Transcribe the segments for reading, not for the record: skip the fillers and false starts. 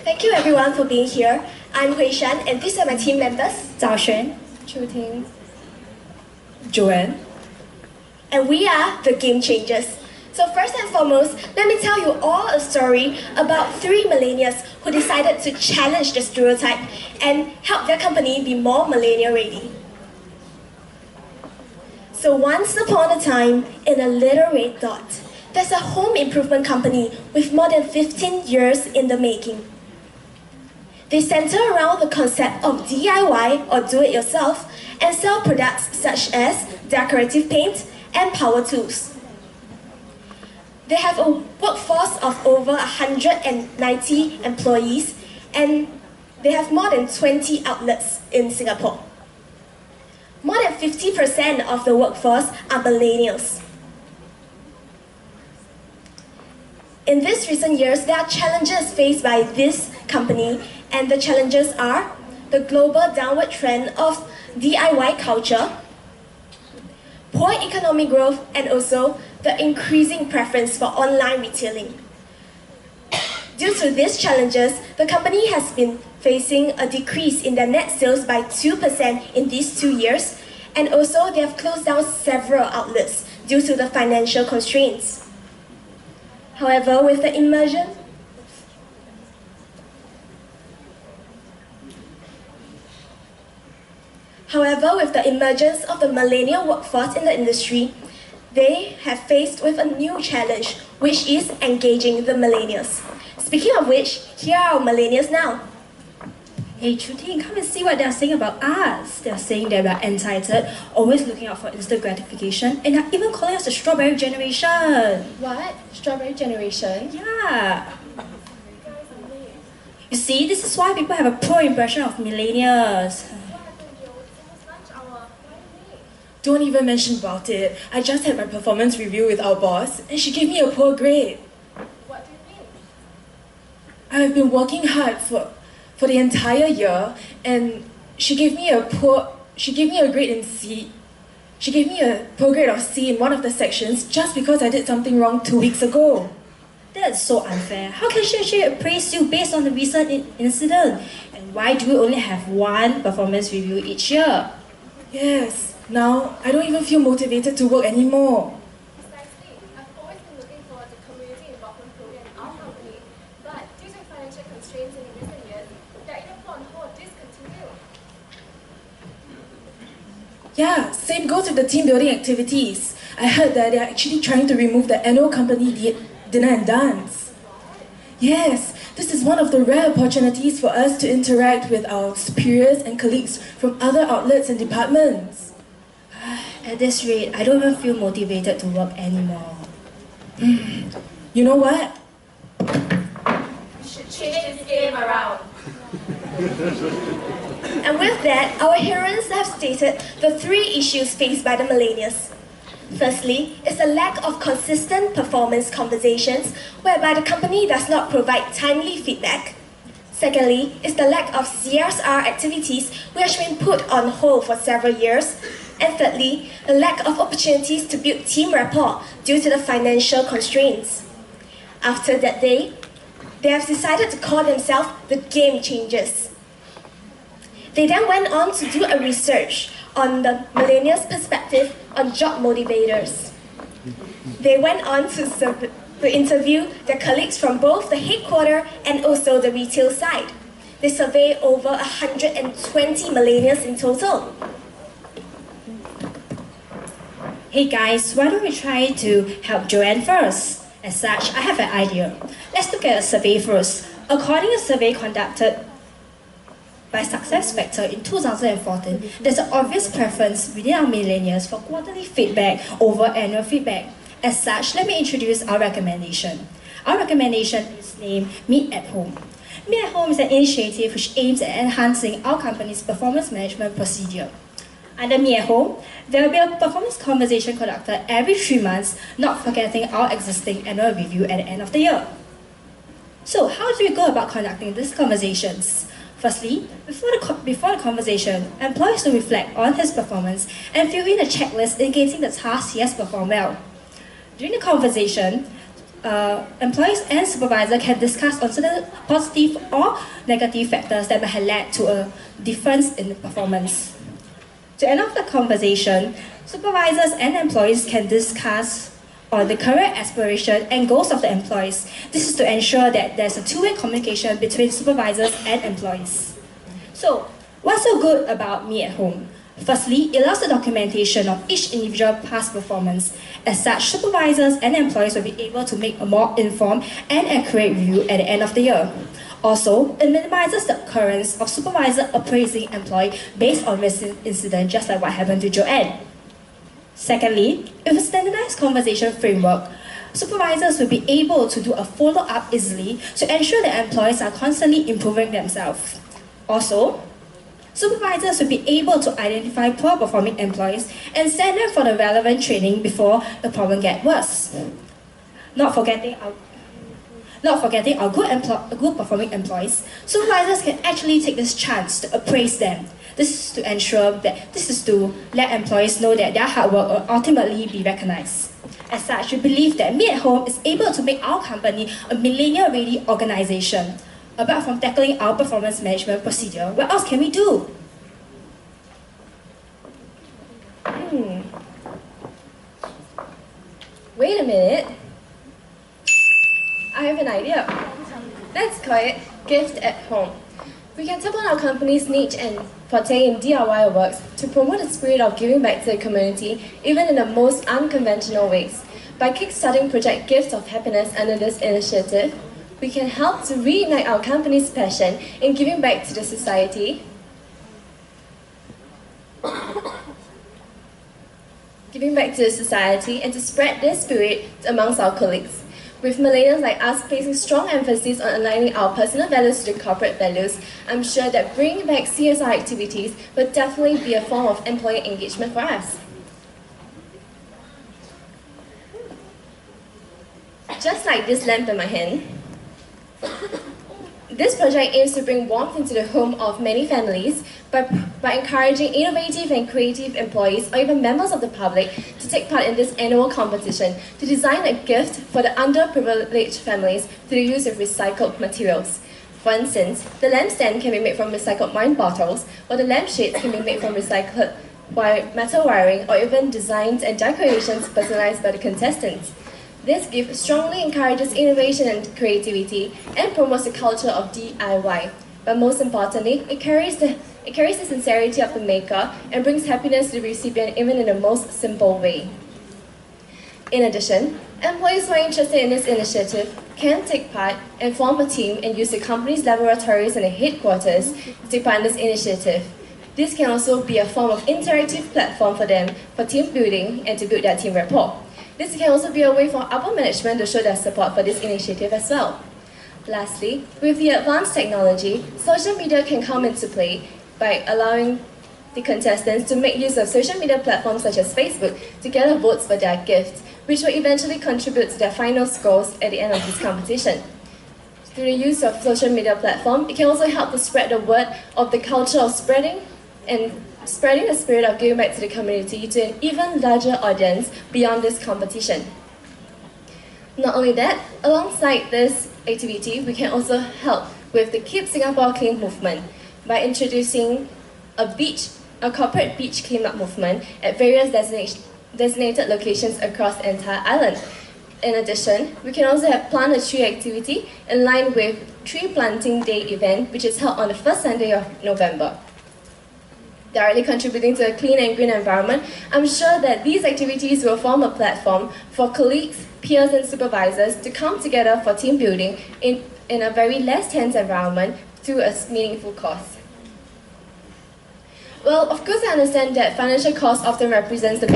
Thank you everyone for being here. I'm Hui Shan and these are my team members. Zhao Xuan, Chu Ting, Joanne. And we are the Game Changers. So first and foremost, let me tell you all a story about 3 millennials who decided to challenge the stereotype and help their company be more millennial ready. So once upon a time, in a little red dot, there's a home improvement company with more than 15 years in the making. They center around the concept of DIY or do-it-yourself and sell products such as decorative paint and power tools. They have a workforce of over 190 employees and they have more than 20 outlets in Singapore. More than 50% of the workforce are millennials. In these recent years, there are challenges faced by this company, and the challenges are the global downward trend of DIY culture, poor economic growth, and also the increasing preference for online retailing. Due to these challenges, the company has been facing a decrease in their net sales by 2% in these 2 years, and also they have closed down several outlets due to the financial constraints. However, with the emergence of the millennial workforce in the industry, they have faced with a new challenge, which is engaging the millennials. Speaking of which, here are our millennials now. Hey Chu Ting, come and see what they're saying about us. They're saying that we're entitled, always looking out for instant gratification, and they're even calling us the strawberry generation. what? Strawberry generation? Yeah. You see, this is why people have a poor impression of millennials. Don't even mention about it. I just had my performance review with our boss and she gave me a poor grade. What do you mean? I have been working hard for the entire year and she gave me a grade in C. She gave me a poor grade of C in one of the sections just because I did something wrong 2 weeks ago. That is so unfair. How can she actually appraise you based on the recent incident? And why do we only have one performance review each year? Yes. Now, I don't even feel motivated to work anymore. Precisely. I've always been looking forward to community involvement program in our company, but due to financial constraints in recent years, they're either put on hold or discontinued. Yeah, same goes with the team building activities. I heard that they're actually trying to remove the annual company dinner and dance. Yes, this is one of the rare opportunities for us to interact with our superiors and colleagues from other outlets and departments. At this rate, I don't even feel motivated to work anymore. You know what? We should change this game around. And with that, our heroines have stated the 3 issues faced by the millennials. Firstly, is the lack of consistent performance conversations whereby the company does not provide timely feedback. Secondly, is the lack of CSR activities which have been put on hold for several years. And thirdly, the lack of opportunities to build team rapport due to the financial constraints. After that day, they have decided to call themselves the Game Changers. They then went on to do a research on the millennials' perspective on job motivators. They went on to interview their colleagues from both the headquarters and also the retail side. They surveyed over 120 millennials in total. Hey guys, why don't we try to help Joanne first? As such, I have an idea. Let's look at a survey first. According to a survey conducted by Success Factor in 2014, there's an obvious preference within our millennials for quarterly feedback over annual feedback. As such, let me introduce our recommendation. Our recommendation is named Meet at Home. Meet at Home is an initiative which aims at enhancing our company's performance management procedure. Under Meet at Home, there will be a performance conversation conducted every 3 months, not forgetting our existing annual review at the end of the year. So, how do we go about conducting these conversations? Firstly, before the conversation, employees will reflect on his performance and fill in a checklist indicating the tasks he has performed well. During the conversation, employees and supervisors can discuss on certain positive or negative factors that may have led to a difference in performance. To end off the conversation, supervisors and employees can discuss on the career aspiration and goals of the employees. This is to ensure that there's a two-way communication between supervisors and employees. So, what's so good about Me at Home? Firstly, it allows the documentation of each individual past performance. As such, supervisors and employees will be able to make a more informed and accurate review at the end of the year. Also, it minimizes the occurrence of supervisor appraising employee based on recent incident, just like what happened to Joanne. Secondly, with a standardized conversation framework, supervisors will be able to do a follow-up easily to ensure that employees are constantly improving themselves. Also, supervisors will be able to identify poor performing employees and send them for the relevant training before the problem gets worse. Not forgetting our good performing employees, supervisors can actually take this chance to appraise them. This is to let employees know that their hard work will ultimately be recognized. As such, we believe that Me at Home is able to make our company a millennial-ready organization. Apart from tackling our performance management procedure, what else can we do? Wait a minute. I have an idea. Let's call it Gift at Home. We can tap on our company's niche and forte in DIY works to promote the spirit of giving back to the community, even in the most unconventional ways. By kickstarting Project Gift of Happiness under this initiative, we can help to reignite our company's passion in giving back to the society, and to spread this spirit amongst our colleagues. With millennials like us placing strong emphasis on aligning our personal values to the corporate values, I'm sure that bringing back CSR activities will definitely be a form of employee engagement for us. Just like this lamp in my hand, this project aims to bring warmth into the home of many families by encouraging innovative and creative employees or even members of the public to take part in this annual competition to design a gift for the underprivileged families through the use of recycled materials. For instance, the lampstand can be made from recycled wine bottles, or the lampshades can be made from recycled metal wiring, or even designs and decorations personalized by the contestants. This gift strongly encourages innovation and creativity and promotes the culture of DIY. But most importantly, it carries the sincerity of the maker and brings happiness to the recipient even in the most simple way. In addition, employees who are interested in this initiative can take part and form a team and use the company's laboratories and the headquarters to take part in this initiative. This can also be a form of interactive platform for them for team building and to build their team rapport. This can also be a way for upper management to show their support for this initiative as well. Lastly, with the advanced technology, social media can come into play by allowing the contestants to make use of social media platforms such as Facebook to gather votes for their gifts, which will eventually contribute to their final scores at the end of this competition. Through the use of social media platform, it can also help to spread the word of the culture of spreading the spirit of giving back to the community to an even larger audience beyond this competition. Not only that, alongside this activity, we can also help with the Keep Singapore Clean movement by introducing a corporate beach cleanup movement at various designated locations across the entire island. In addition, we can also have Plant a Tree activity in line with Tree Planting Day event, which is held on the first Sunday of November. Directly contributing to a clean and green environment, I'm sure that these activities will form a platform for colleagues, peers and supervisors to come together for team building in a very less tense environment through a meaningful cause. Well, of course I understand that financial cost often represents the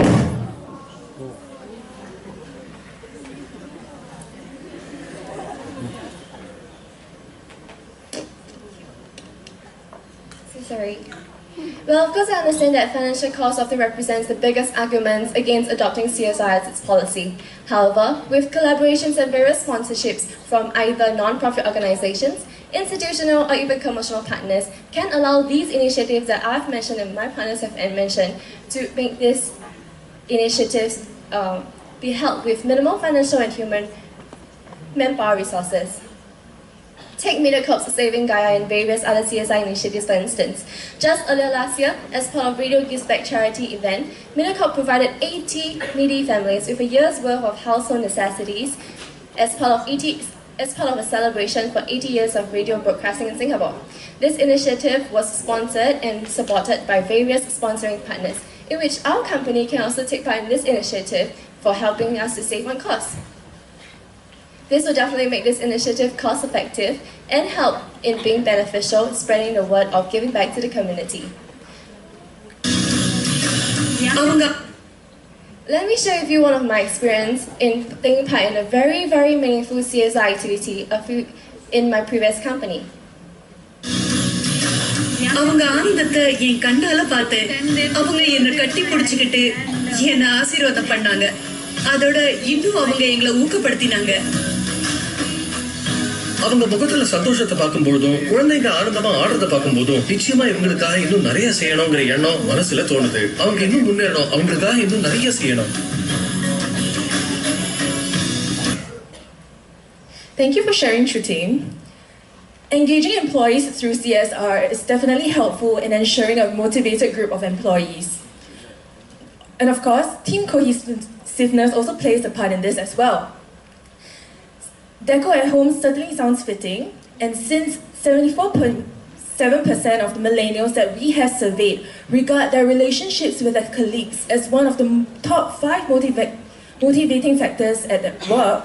Well, of course I understand that financial cost often represents the biggest arguments against adopting CSR as its policy. However, with collaborations and various sponsorships from either non-profit organizations, institutional or even commercial partners can allow these initiatives that I've mentioned and my partners have mentioned to make these initiatives be held with minimal financial and human manpower resources. Take MediaCorp's Saving Gaia and various other CSI initiatives for instance. Just earlier last year, as part of Radio Gives Back charity event, MediaCorp provided 80 needy families with a year's worth of household necessities as part of a celebration for 80 years of radio broadcasting in Singapore. This initiative was sponsored and supported by various sponsoring partners, in which our company can also take part in this initiative for helping us to save on costs. This will definitely make this initiative cost-effective and help in being beneficial, spreading the word of giving back to the community. Let me share with you one of my experience in taking part in a very, very meaningful CSI activity in my previous company. அவங்க ஆனந்தத்தை என் கண்ணால பார்த்தேன். அவங்க என்னை கட்டி பிடிச்சுக்கிட்டு என்னை ஆசீர்வாதம் பண்ணாங்க. அதோட இன்னும் அவங்க எங்களை ஊக்கப்படுத்தினாங்க. அவங்க முகத்துல சந்தோஷத்தை பார்க்கும் பொழுதும் குழந்தைங்க ஆனந்தமா ஆடுறத பார்க்கும் போதும் நிச்சயமா இவங்களுக்காக இன்னும் நிறைய செய்யணுங்கிற எண்ணம் மனசுல தோணுது. அவங்க இன்னும் முன்னேறணும், அவங்களுக்காக இன்னும் நிறைய செய்யணும். Thank you for sharing, True Team. Engaging employees through CSR is definitely helpful in ensuring a motivated group of employees. And of course, team cohesiveness also plays a part in this as well. Deco at home certainly sounds fitting, and since 74.7% of the millennials that we have surveyed regard their relationships with their colleagues as one of the top 5 motivating factors at their work,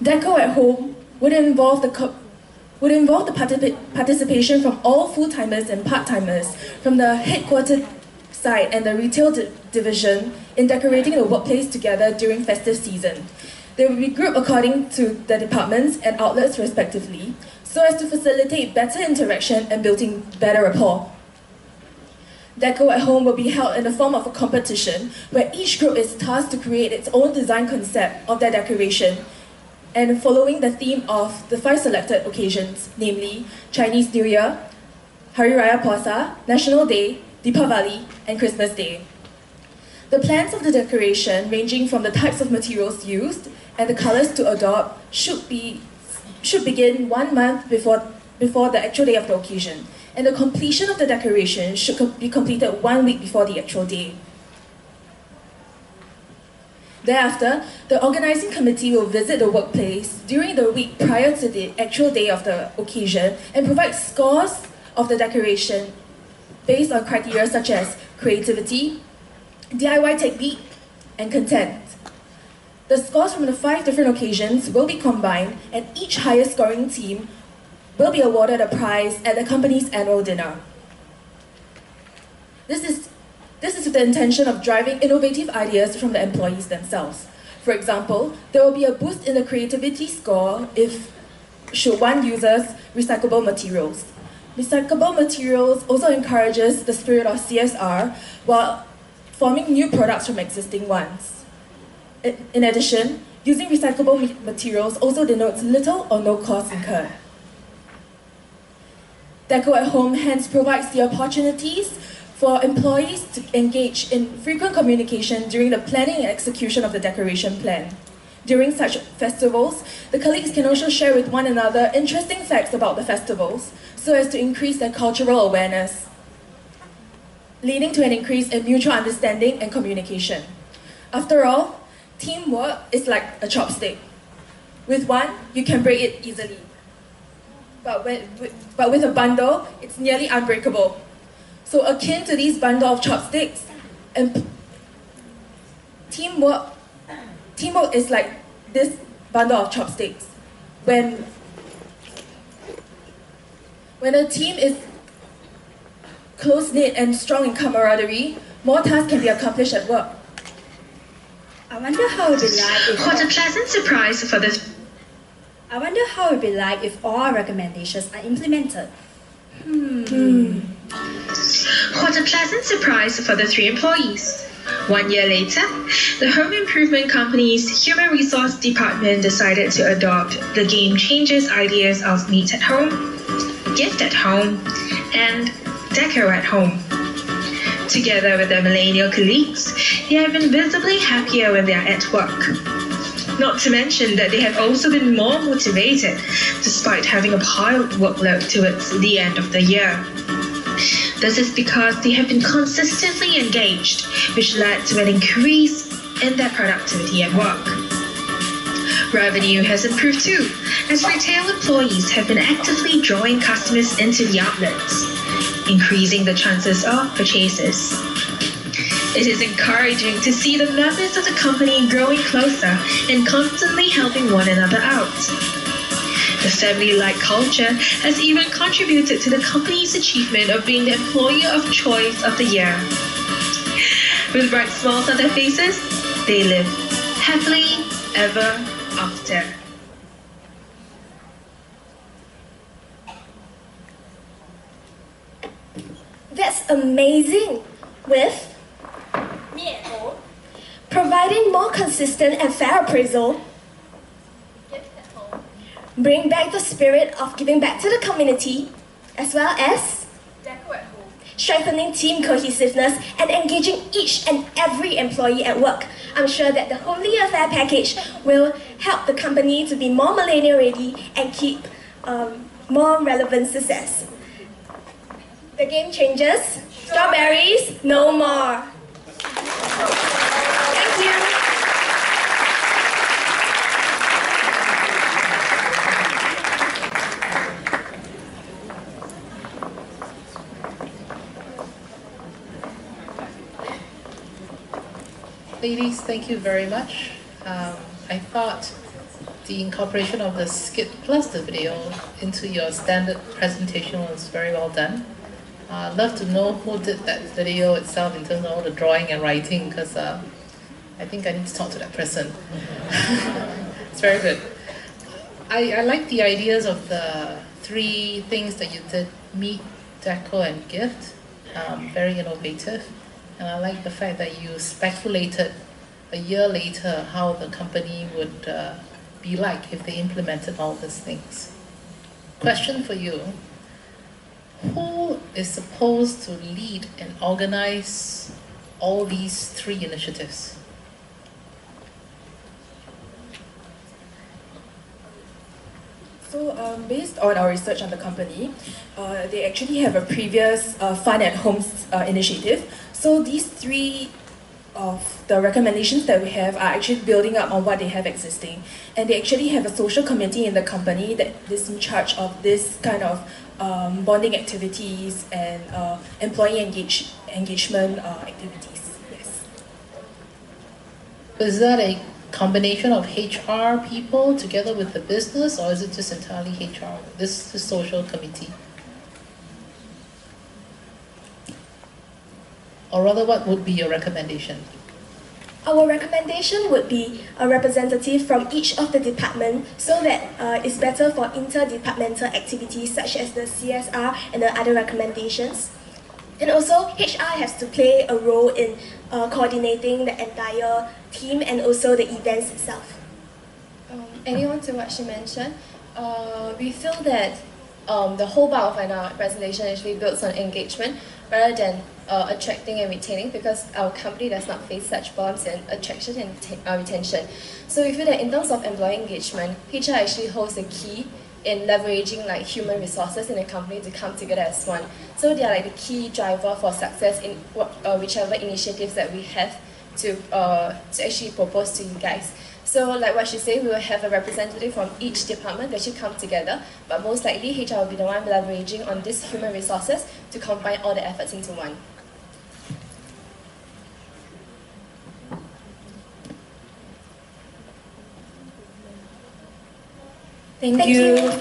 Deco at home would involve the participation from all full-timers and part-timers from the headquarters side and the retail division in decorating the workplace together during festive season. They will be grouped according to the departments and outlets respectively, so as to facilitate better interaction and building better rapport. Deco at home will be held in the form of a competition where each group is tasked to create its own design concept of their decoration, and following the theme of the 5 selected occasions, namely Chinese New Year, Hari Raya Puasa, National Day, Deepavali, and Christmas Day. The plans of the decoration, ranging from the types of materials used and the colors to adopt, should begin 1 month before the actual day of the occasion, and the completion of the decoration should be completed 1 week before the actual day. Thereafter, the organizing committee will visit the workplace during the week prior to the actual day of the occasion and provide scores of the decoration based on criteria such as creativity, DIY technique, and content. The scores from the 5 different occasions will be combined, and each highest scoring team will be awarded a prize at the company's annual dinner. This is with the intention of driving innovative ideas from the employees themselves. For example, there will be a boost in the creativity score should one uses recyclable materials. Recyclable materials also encourages the spirit of CSR while forming new products from existing ones. In addition, using recyclable materials also denotes little or no cost incurred. Deco at home hence provides the opportunities for employees to engage in frequent communication during the planning and execution of the decoration plan. During such festivals, the colleagues can also share with one another interesting facts about the festivals so as to increase their cultural awareness, leading to an increase in mutual understanding and communication. After all, teamwork is like a chopstick. With one, you can break it easily. But with a bundle, it's nearly unbreakable. So akin to these bundle of chopsticks, and teamwork is like this bundle of chopsticks. When a team is close-knit and strong in camaraderie, more tasks can be accomplished at work. I wonder how it would be like if... What a pleasant surprise for this. I wonder how it would be like if all our recommendations are implemented. What a pleasant surprise for the 3 employees. 1 year later, the home improvement company's human resource department decided to adopt the game changers ideas of meet at home, gift at home, and deco at home. Together with their millennial colleagues, they have been visibly happier when they are at work. Not to mention that they have also been more motivated despite having a piled workload towards the end of the year. This is because they have been consistently engaged, which led to an increase in their productivity at work. Revenue has improved too, as retail employees have been actively drawing customers into the outlets, increasing the chances of purchases. It is encouraging to see the members of the company growing closer and constantly helping one another out. The family-like culture has even contributed to the company's achievement of being the Employer of Choice of the Year. With bright smiles on their faces, they live happily ever after. That's amazing! With providing more consistent and fair appraisal, bring back the spirit of giving back to the community, as well as strengthening team cohesiveness and engaging each and every employee at work. I'm sure that the Homely Affair package will help the company to be more millennial ready and keep more relevant success. The game changes. Strawberries, no more. Thank you. Ladies, thank you very much. I thought the incorporation of the skit plus the video into your standard presentation was very well done. I'd love to know who did that video itself in terms of all the drawing and writing, because I think I need to talk to that person. It's very good. I like the ideas of the three things that you did: meet, deco, and gift. Very innovative. And I like the fact that you speculated a year later how the company would be like if they implemented all these things. Question for you: who is supposed to lead and organize all these three initiatives? So based on our research on the company, they actually have a previous fun at homes initiative. So these three of the recommendations that we have are actually building up on what they have existing. And they actually have a social committee in the company that is in charge of this kind of bonding activities and employee engagement activities. Yes. Is that a combination of HR people together with the business, or is it just entirely HR, this social committee? Or rather, what would be your recommendation? Our recommendation would be a representative from each of the departments, so that it's better for interdepartmental activities such as the CSR and the other recommendations. And also, HR has to play a role in coordinating the entire team and also the events itself. Adding on to what she mentioned, we feel that the whole bulk of our presentation actually builds on engagement rather than attracting and retaining, because our company does not face such bonds in attraction and retention. So we feel that in terms of employee engagement, HR actually holds the key in leveraging like human resources in a company to come together as one. So they are like the key driver for success in whichever initiatives that we have to actually propose to you guys. So like what she said, we will have a representative from each department to actually come together, but most likely HR will be the one leveraging on these human resources to combine all the efforts into one. Thank you.